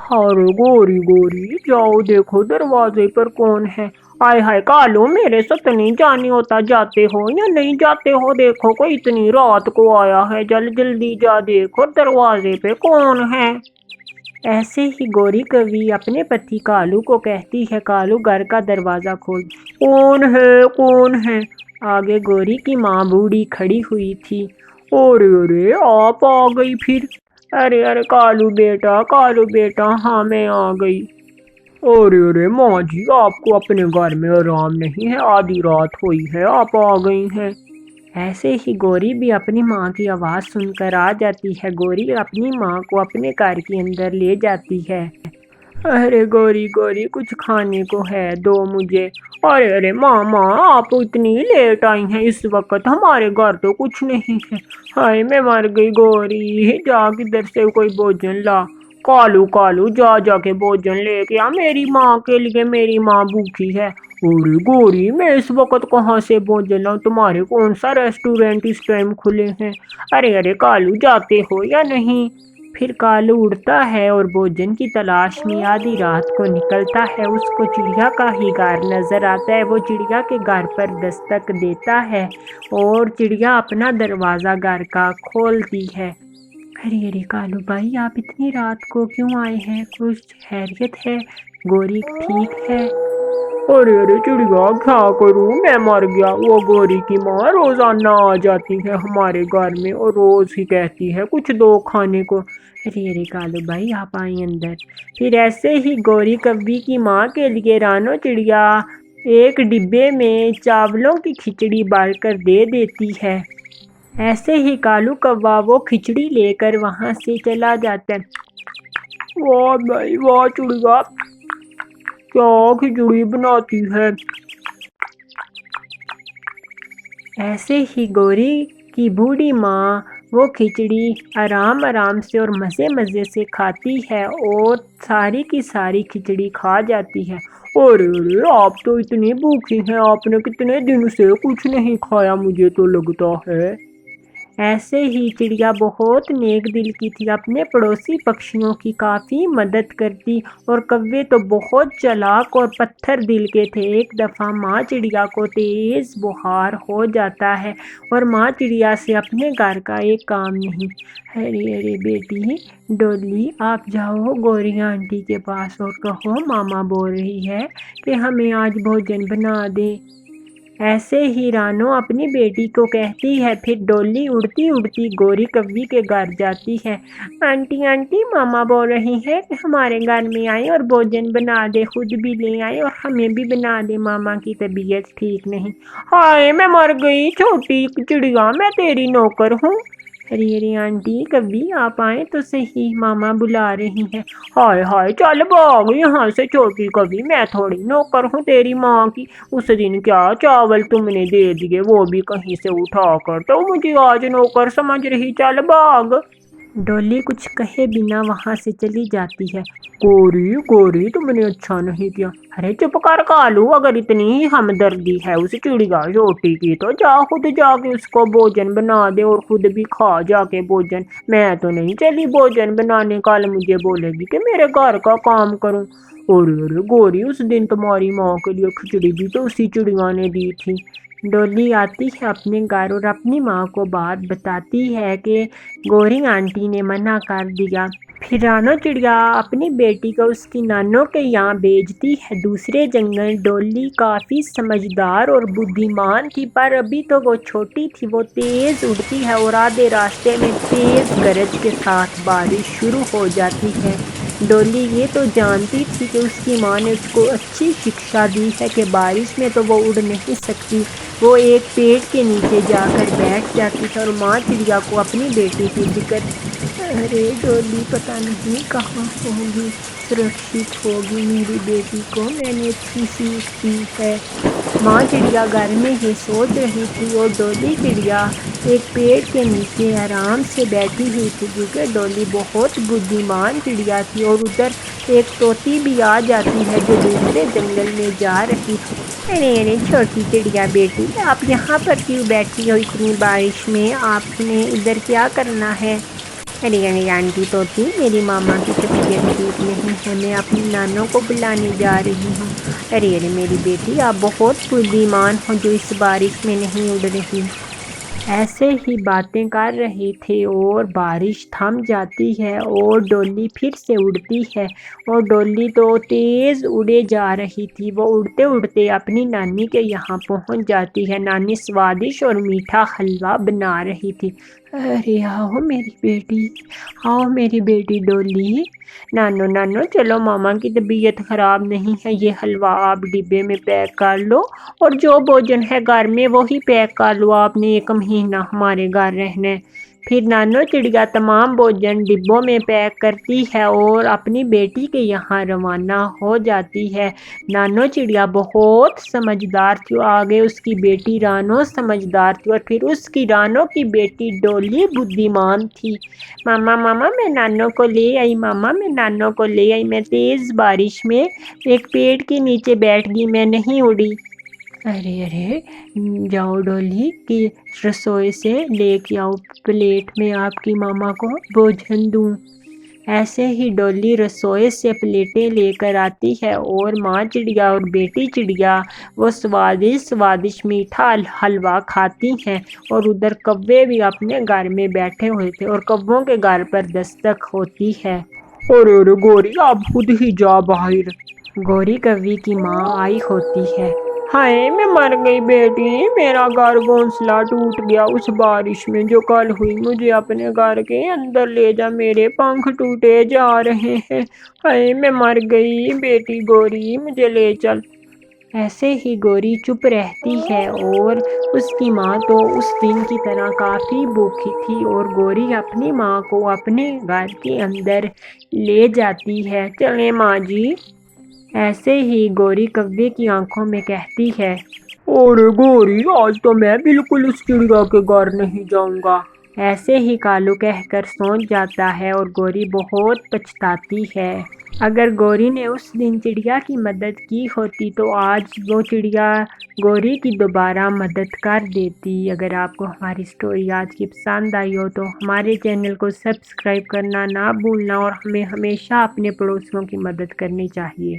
अरे गोरी गोरी, जाओ देखो दरवाजे पर कौन है। हाय हाय कालू, मेरे से तो नहीं जानी होता, जाते हो या नहीं जाते हो? देखो कोई इतनी रात को आया है, जल्दी जा देखो दरवाजे पे कौन है। ऐसे ही गोरी कवि अपने पति कालू को कहती है, कालू घर का दरवाजा खोल। कौन है कौन है? आगे गोरी की माँ बूढ़ी खड़ी हुई थी। अरे अरे, आप आ गई फिर। अरे अरे कालू बेटा, हाँ मैं आ गई। अरे अरे माँ जी, आपको अपने घर में आराम नहीं है? आधी रात हुई है, आप आ गई हैं। ऐसे ही गोरी भी अपनी माँ की आवाज़ सुनकर आ जाती है। गोरी अपनी माँ को अपने घर के अंदर ले जाती है। अरे गोरी गोरी, कुछ खाने को है, दो मुझे। अरे अरे मामा, आप इतनी लेट आई हैं इस वक्त, हमारे घर तो कुछ नहीं है। हाय मैं मर गई गोरी, जा किधर से कोई भोजन ला। कालू कालू, जा जाके भोजन लेके आ मेरी माँ के लिए, मेरी माँ भूखी है। अरे गोरी, मैं इस वक्त कहाँ से भोजन लाऊं? तुम्हारे कौन सा रेस्टोरेंट इस टाइम खुले हैं? अरे अरे कालू, जाते हो या नहीं? फिर कालू उड़ता है और भोजन की तलाश में आधी रात को निकलता है। उसको चिड़िया का ही घर नजर आता है। वो चिड़िया के घर पर दस्तक देता है और चिड़िया अपना दरवाज़ा घर का खोलती है। अरे अरे कालू भाई, आप इतनी रात को क्यों आए हैं? कुछ खैरियत है? गोरी ठीक है? अरे अरे चिड़िया, क्या करूं, मैं मर गया। वो गोरी की माँ रोजाना आ जाती है हमारे घर में और रोज ही कहती है कुछ दो खाने को। अरे अरे कालू भाई, आप आए अंदर। फिर ऐसे ही गोरी कव्वी की माँ के लिए रानो चिड़िया एक डिब्बे में चावलों की खिचड़ी बाढ़ कर दे देती है। ऐसे ही कालू कौवा वो खिचड़ी लेकर वहां से चला जाता है। वाह भाई वाह चिड़िया, क्या खिचड़ी बनाती है। ऐसे ही गोरी की बूढ़ी माँ वो खिचड़ी आराम आराम से और मज़े मज़े से खाती है और सारी की सारी खिचड़ी खा जाती है। अरे अरे, आप तो इतनी भूखी हैं, आपने कितने दिन से कुछ नहीं खाया मुझे तो लगता है। ऐसे ही चिड़िया बहुत नेक दिल की थी, अपने पड़ोसी पक्षियों की काफ़ी मदद करती। और कौवे तो बहुत चालाक और पत्थर दिल के थे। एक दफ़ा माँ चिड़िया को तेज़ बुखार हो जाता है और माँ चिड़िया से अपने घर का एक काम नहीं। अरे अरे बेटी डोली, आप जाओ गौरी आंटी के पास और कहो मामा बोल रही है कि हमें आज भोजन बना दे। ऐसे ही रानो अपनी बेटी को कहती है। फिर डोली उड़ती उड़ती गोरी कव्वी के घर जाती है। आंटी आंटी, मामा बोल रही है कि हमारे घर में आए और भोजन बना दे, खुद भी ले आए और हमें भी बना दे, मामा की तबीयत ठीक नहीं। हाय मैं मर गई छोटी चिड़िया, मैं तेरी नौकर हूँ। अरे अरे आंटी कभी आप आए तो सही, मामा बुला रही हैं। हाय हाय, चल भाग यहाँ से छोटी कभी, मैं थोड़ी नौकर हूँ तेरी माँ की। उस दिन क्या चावल तुमने दे दिए, वो भी कहीं से उठा कर, तो मुझे आज नौकर समझ रही, चल भाग। डोली कुछ कहे बिना वहां से चली जाती है। गोरी गोरी, तुमने अच्छा नहीं किया। अरे चुप कर कालू, अगर इतनी ही हमदर्दी है उस चिड़िया छोटी की तो जा खुद जाके उसको भोजन बना दे और खुद भी खा जाके भोजन। मैं तो नहीं चली भोजन बनाने, कल मुझे बोलेगी कि मेरे घर का काम करूं। अरे अरे गोरी, उस दिन तुम्हारी माँ के लिए खिचड़ी भी तो उसी चिड़िया ने दी थी। डोली आती है अपने घर और अपनी माँ को बात बताती है कि गोरी आंटी ने मना कर दिया। फिर रानो चिड़िया अपनी बेटी को उसकी नानों के यहाँ भेजती है दूसरे जंगल। डोली काफ़ी समझदार और बुद्धिमान थी, पर अभी तो वो छोटी थी। वो तेज़ उड़ती है और आधे रास्ते में तेज़ गरज के साथ बारिश शुरू हो जाती है। डोली ये तो जानती थी कि उसकी माँ ने उसको अच्छी शिक्षा दी है कि बारिश में तो वो उड़ नहीं सकती। वो एक पेड़ के नीचे जाकर बैठ जाती है और माँ चिड़िया को अपनी बेटी की फिक्र। अरे डोली पता नहीं कहाँ होगी, सुरक्षित होगी मेरी बेटी को मैंने अच्छी सीख दी है। माँ चिड़िया घर में ही सोच रही थी और डोली चिड़िया एक पेड़ के नीचे आराम से बैठी हुई थी, क्योंकि डोली बहुत बुद्धिमान चिड़िया थी। और उधर एक तोती भी आ जाती है जो दूसरे जंगल में जा रही थी। अरे अरे छोटी चिड़िया बेटी, आप यहाँ पर क्यों बैठी हो इतनी बारिश में? आपने इधर क्या करना है? ارے ارے آنٹی طوطی، میری ماما کی طبیعت ٹھیک نہیں ہے، میں اپنی نانوں کو بلانے جا رہی ہوں۔ ارے ارے میری بیٹی، آپ بہت بدیمان ہو جو اس بارش میں نہیں اڑ رہی۔ ایسے ہی باتیں کر رہے تھے اور بارش تھم جاتی ہے اور ڈولی پھر سے اڑتی ہے، اور ڈولی تو تیز اڑے جا رہی تھی۔ وہ اڑتے اڑتے اپنی نانی کے یہاں پہنچ جاتی ہے۔ نانی سوادش اور میٹھا حلوہ بنا رہی تھی۔ ارے آؤ میری بیٹی، آؤ میری بیٹی ڈولی، نانو نانو چلو، ماما کی طبیعت خراب نہیں ہے، یہ حلوہ آپ ڈبے میں پیک کر لو، اور جو بھوجن ہے گھر میں وہی پیک کر لو، آپ نے 1 مہینہ ہمارے گھر رہنا ہے۔ پھر نانو چڑیا تمام بھوجن ڈبوں میں پیک کرتی ہے اور اپنی بیٹی کے یہاں روانہ ہو جاتی ہے۔ نانو چڑیا بہت سمجھدار تھی، آگے اس کی بیٹی رانو سمجھدار تھی، اور پھر اس کی رانو کی بیٹی ڈولی بدیمان تھی۔ ماما ماما میں نانو کو لے آئی، ماما میں نانو کو لے آئی، میں تیز بارش میں ایک پیڑ کے نیچے بیٹھ گئی، میں نہیں اڑی۔ ارے ارے جاؤ ڈولی کی رسوئی سے لے کے آؤ پلیٹ میں آپ کی ماما کو بھوجن دوں۔ ایسے ہی ڈولی رسوئی سے پلیٹیں لے کر آتی ہے اور ماں چڑیا اور بیٹی چڑیا وہ سوادش میٹھا حلوہ کھاتی ہیں، اور ادھر کوے بھی اپنے گھر میں بیٹھے ہوئے تھے اور کووں کے گھر پر دستک ہوتی ہے۔ ارے ارے گوری، آپ خود ہی جا باہر۔ گوری کوی کی ماں آئی ہوتی ہے۔ ہائے میں مر گئی بیٹی، میرا گھر گھونسلہ ٹوٹ گیا اس بارش میں جو کل ہوئی، مجھے اپنے گھر کے اندر لے جا، میرے پنکھ ٹوٹے جا رہے ہیں، ہائے میں مر گئی بیٹی گوری، مجھے لے چل۔ ایسے ہی گوری چپ رہتی ہے، اور اس کی ماں تو اس دن کی طرح کافی بھوکی تھی، اور گوری اپنی ماں کو اپنے گھر کے اندر لے جاتی ہے۔ چلیں ماں جی۔ ایسے ہی گوری کوے کی آنکھوں میں کہتی ہے، ارے گوری، آج تو میں بالکل اس چڑیا کے گھر نہیں جاؤں گا۔ ایسے ہی کالو کہہ کر سو جاتا ہے، اور گوری بہت پچھتاتی ہے۔ اگر گوری نے اس دن چڑیا کی مدد کی ہوتی تو آج وہ چڑیا گوری کی دوبارہ مدد کر دیتی۔ اگر آپ کو ہماری سٹوری آج کی پسند آئی ہو تو ہمارے چینل کو سبسکرائب کرنا نہ بھولنا، اور ہمیں ہمیشہ اپنے پڑوسیوں کی مدد کرنی چاہیے۔